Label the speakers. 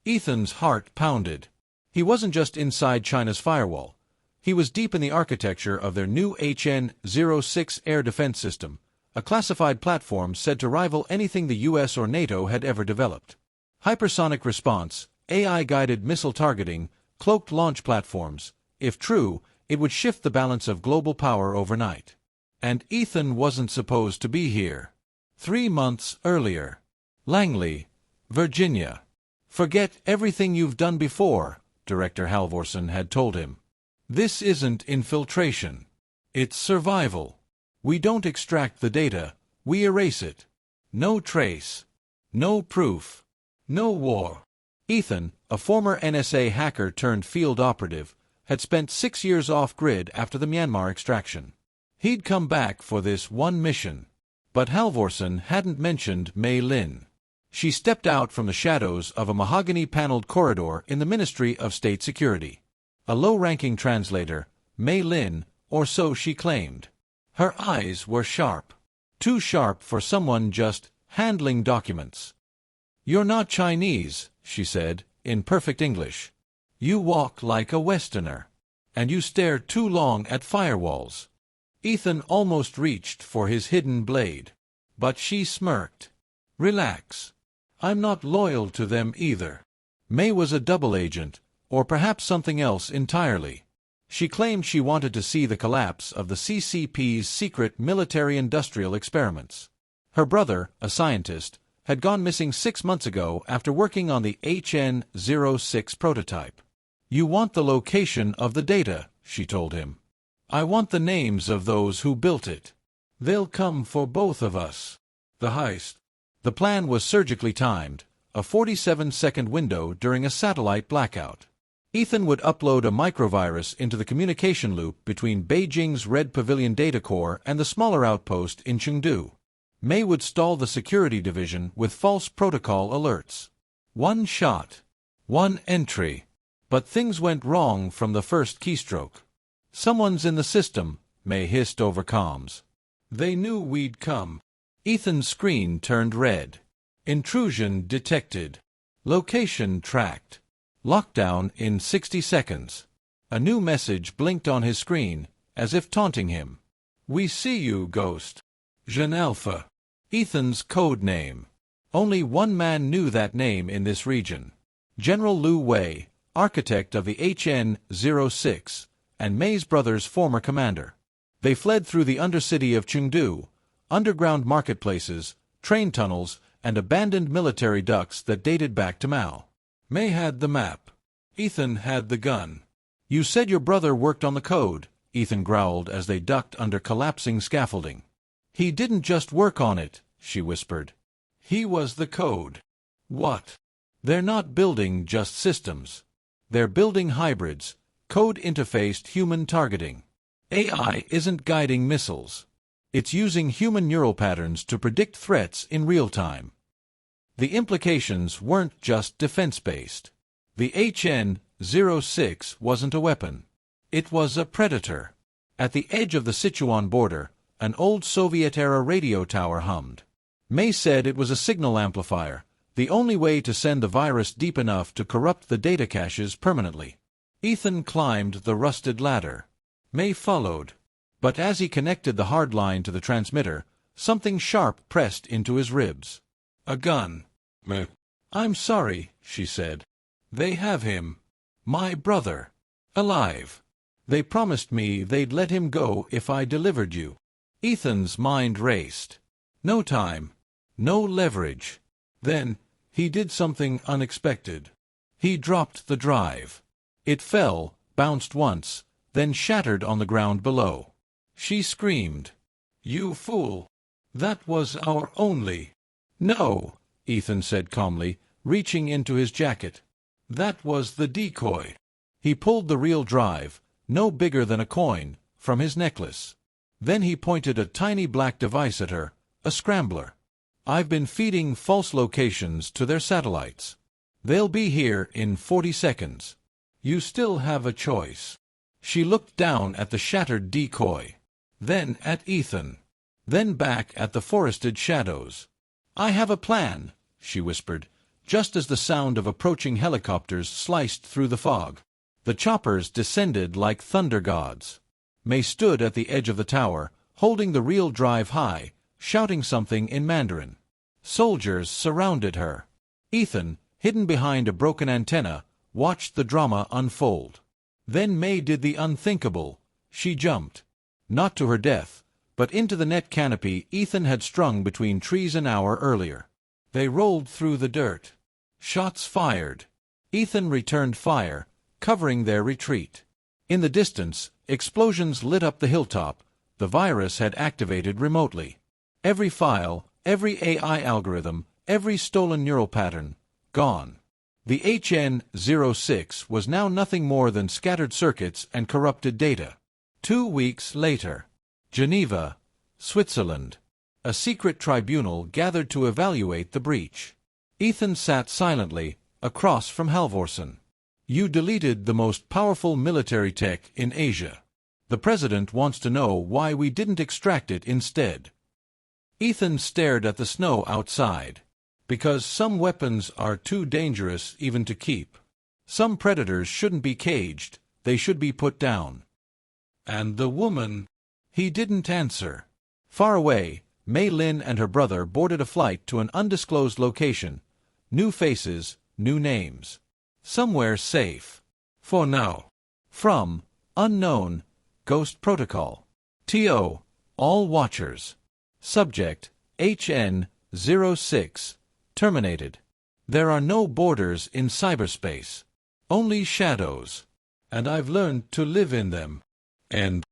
Speaker 1: Ethan's heart pounded. He wasn't just inside China's firewall. He was deep in the architecture of their new HN-06 air defense system, a classified platform said to rival anything the US or NATO had ever developed. Hypersonic response, AI-guided missile targeting, cloaked launch platforms. If true, it would shift the balance of global power overnight. And Ethan wasn't supposed to be here. 3 months earlier. Langley, Virginia. "Forget everything you've done before," Director Halvorsen had told him. "This isn't infiltration. It's survival. We don't extract the data, we erase it. No trace. No proof. No war." Ethan, a former NSA hacker turned field operative, had spent 6 years off-grid after the Myanmar extraction. He'd come back for this one mission. But Halvorsen hadn't mentioned Mei Lin. She stepped out from the shadows of a mahogany-paneled corridor in the Ministry of State Security. A low-ranking translator, Mei Lin, or so she claimed. Her eyes were sharp. Too sharp for someone just handling documents. "You're not Chinese," she said, in perfect English. "You walk like a Westerner. And you stare too long at firewalls." Ethan almost reached for his hidden blade. But she smirked. "Relax. I'm not loyal to them either." Mei was a double agent, or perhaps something else entirely. She claimed she wanted to see the collapse of the CCP's secret military-industrial experiments. Her brother, a scientist, had gone missing 6 months ago after working on the HN-06 prototype. "You want the location of the data," she told him. "I want the names of those who built it. They'll come for both of us." The heist. The plan was surgically timed, a 47-second window during a satellite blackout. Ethan would upload a microvirus into the communication loop between Beijing's Red Pavilion data core and the smaller outpost in Chengdu. Mei would stall the security division with false protocol alerts. One shot. One entry. But things went wrong from the first keystroke. "Someone's in the system," Mei hissed over comms. "They knew we'd come." Ethan's screen turned red. Intrusion detected. Location tracked. Lockdown in 60 seconds. A new message blinked on his screen, as if taunting him. "We see you, Ghost." Jean Alpha. Ethan's code name. Only one man knew that name in this region. General Liu Wei, architect of the HN-06, and Mei's brother's former commander. They fled through the undercity of Chengdu, underground marketplaces, train tunnels, and abandoned military ducts that dated back to Mao. Mei had the map. Ethan had the gun. "You said your brother worked on the code," Ethan growled as they ducked under collapsing scaffolding. "He didn't just work on it," she whispered. "He was the code." "What?" "They're not building just systems. They're building hybrids, code-interfaced human targeting. AI isn't guiding missiles. It's using human neural patterns to predict threats in real time." The implications weren't just defense-based. The HN-06 wasn't a weapon. It was a predator. At the edge of the Sichuan border, an old Soviet-era radio tower hummed. Mei said it was a signal amplifier, the only way to send the virus deep enough to corrupt the data caches permanently. Ethan climbed the rusted ladder. Mei followed. But as he connected the hard line to the transmitter, something sharp pressed into his ribs. A gun. "Meh." "I'm sorry," she said. "They have him. My brother. Alive. They promised me they'd let him go if I delivered you." Ethan's mind raced. No time. No leverage. Then, he did something unexpected. He dropped the drive. It fell, bounced once, then shattered on the ground below. She screamed. "You fool! That was our only—" "No," Ethan said calmly, reaching into his jacket. "That was the decoy." He pulled the real drive, no bigger than a coin, from his necklace. Then he pointed a tiny black device at her, a scrambler. "I've been feeding false locations to their satellites. They'll be here in 40 seconds. You still have a choice." She looked down at the shattered decoy. Then at Ethan. Then back at the forested shadows. "I have a plan," she whispered. just as the sound of approaching helicopters sliced through the fog. The choppers descended like thunder gods. Mei stood at the edge of the tower, holding the reel drive high, shouting something in Mandarin. Soldiers surrounded her. Ethan, hidden behind a broken antenna, watched the drama unfold. Then Mei did the unthinkable. She jumped. Not to her death, but into the net canopy Ethan had strung between trees an hour earlier. They rolled through the dirt. Shots fired. Ethan returned fire, covering their retreat. In the distance, explosions lit up the hilltop. The virus had activated remotely. Every file, every AI algorithm, every stolen neural pattern, gone. The HN06 was now nothing more than scattered circuits and corrupted data. 2 weeks later, Geneva, Switzerland. A secret tribunal gathered to evaluate the breach. Ethan sat silently, across from Halvorsen. You deleted the most powerful military tech in Asia. The president wants to know why we didn't extract it instead. Ethan stared at the snow outside. Because some weapons are too dangerous even to keep. Some predators shouldn't be caged, they should be put down. And the woman? He didn't answer. Far away, Mei Lin and her brother boarded a flight to an undisclosed location. New faces, new names. Somewhere safe. For now. From Unknown, Ghost Protocol. TO, all watchers. Subject, HN06. Terminated. There are no borders in cyberspace. Only shadows. And I've learned to live in them. And